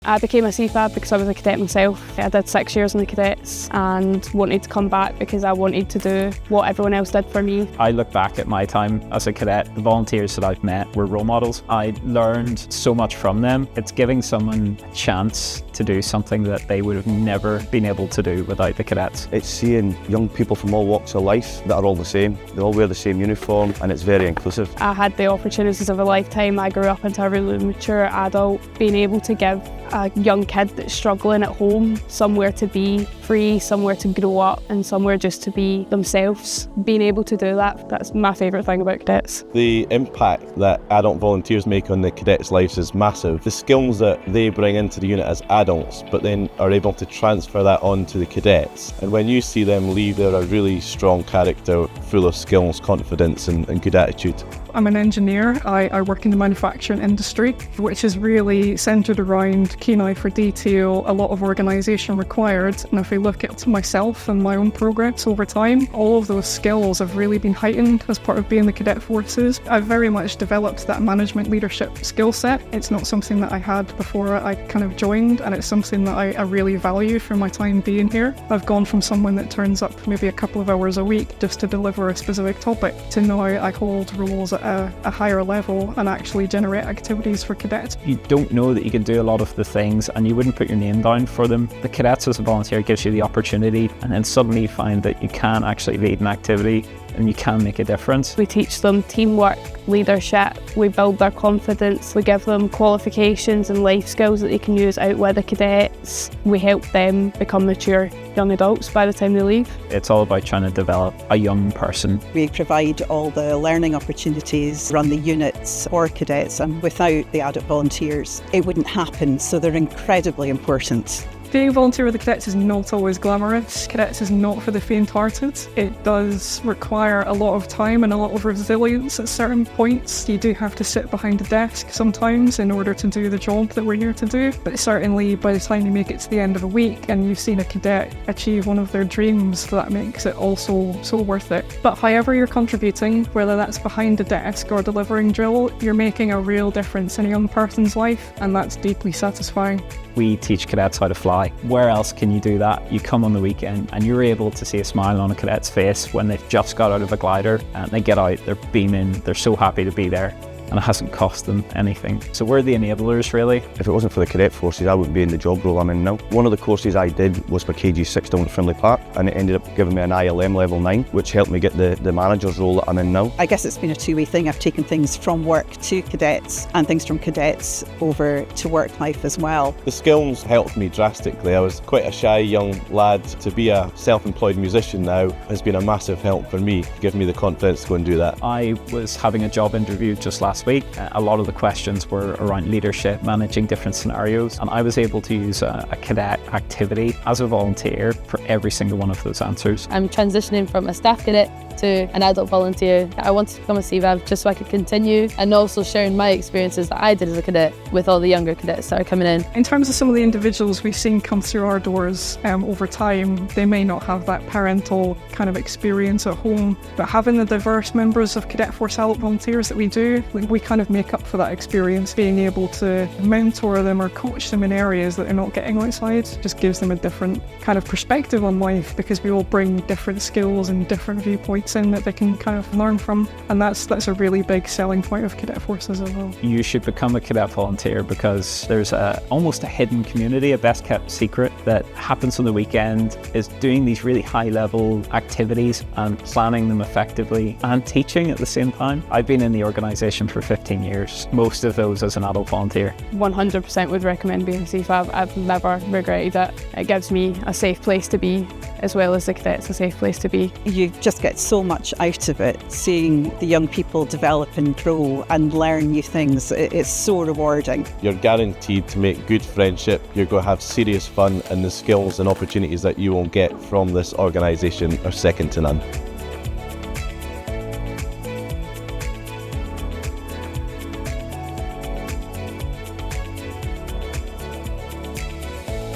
I became a CFAV because I was a cadet myself. I did 6 years in the cadets and wanted to come back because I wanted to do what everyone else did for me. I look back at my time as a cadet. The volunteers that I've met were role models. I learned so much from them. It's giving someone a chance to do something that they would have never been able to do without the cadets. It's seeing young people from all walks of life that are all the same. They all wear the same uniform and it's very inclusive. I had the opportunities of a lifetime. I grew up into a really mature adult. Being able to give a young kid that's struggling at home somewhere to be free, somewhere to grow up and somewhere just to be themselves. Being able to do that, that's my favourite thing about cadets. The impact that adult volunteers make on the cadets' lives is massive. The skills that they bring into the unit as adults but then are able to transfer that on to the cadets. And when you see them leave, they're a really strong character, full of skills, confidence and good attitude. I'm an engineer. I work in the manufacturing industry, which is really centred around keen eye for detail, a lot of organisation required. And if I look at myself and my own progress over time, all of those skills have really been heightened as part of being the Cadet Forces. I've very much developed that management leadership skill set. It's not something that I had before I kind of joined, and it's something that I really value for my time being here. I've gone from someone that turns up maybe a couple of hours a week just to deliver a specific topic to now I hold roles at a higher level and actually generate activities for cadets. You don't know that you can do a lot of the things and you wouldn't put your name down for them. The cadets as a volunteer gives you the opportunity, and then suddenly you find that you can actually lead an activity and you can make a difference. We teach them teamwork, leadership, we build their confidence, we give them qualifications and life skills that they can use out with the cadets. We help them become mature young adults by the time they leave. It's all about trying to develop a young person. We provide all the learning opportunities, run the units for cadets, and without the adult volunteers it wouldn't happen, so they're incredibly important. Being a volunteer with the cadets is not always glamorous. Cadets is not for the faint-hearted. It does require a lot of time and a lot of resilience at certain points. You do have to sit behind a desk sometimes in order to do the job that we're here to do. But certainly by the time you make it to the end of a week and you've seen a cadet achieve one of their dreams, that makes it also so worth it. But however you're contributing, whether that's behind a desk or delivering drill, you're making a real difference in a young person's life, and that's deeply satisfying. We teach cadets how to fly. Where else can you do that? You come on the weekend and you're able to see a smile on a cadet's face when they've just got out of a glider and they get out, they're beaming, they're so happy to be there. And it hasn't cost them anything. So we're the enablers, really. If it wasn't for the Cadet Forces, I wouldn't be in the job role I'm in now. One of the courses I did was for KG6 down at Frimley Park, and it ended up giving me an ILM level 9, which helped me get the manager's role that I'm in now. I guess it's been a two-way thing. I've taken things from work to cadets and things from cadets over to work life as well. The skills helped me drastically. I was quite a shy young lad. To be a self-employed musician now has been a massive help for me, give me the confidence to go and do that. I was having a job interview just last week. A lot of the questions were around leadership, managing different scenarios, and I was able to use a cadet activity as a volunteer for every single one of those answers. I'm transitioning from a staff cadet to an adult volunteer. I wanted to become a CFAV just so I could continue, and also sharing my experiences that I did as a cadet with all the younger cadets that are coming in. In terms of some of the individuals we've seen come through our doors over time, they may not have that parental kind of experience at home, but having the diverse members of Cadet Forces Adult Volunteers that we do, we kind of make up for that experience. Being able to mentor them or coach them in areas that they're not getting outside just gives them a different kind of perspective on life, because we all bring different skills and different viewpoints in that they can kind of learn from, and that's a really big selling point of Cadet Forces as well. You should become a cadet volunteer because there's almost a hidden community, a best kept secret that happens on the weekend, is doing these really high level activities and planning them effectively and teaching at the same time. I've been in the organisation for 15 years, most of those as an adult volunteer. 100% would recommend being a CFAV. I've never regretted it. It gives me a safe place to be, as well as the cadets a safe place to be. You just get so much out of it, seeing the young people develop and grow and learn new things. It's so rewarding. You're guaranteed to make good friendship, you're going to have serious fun, and the skills and opportunities that you will get from this organisation are second to none.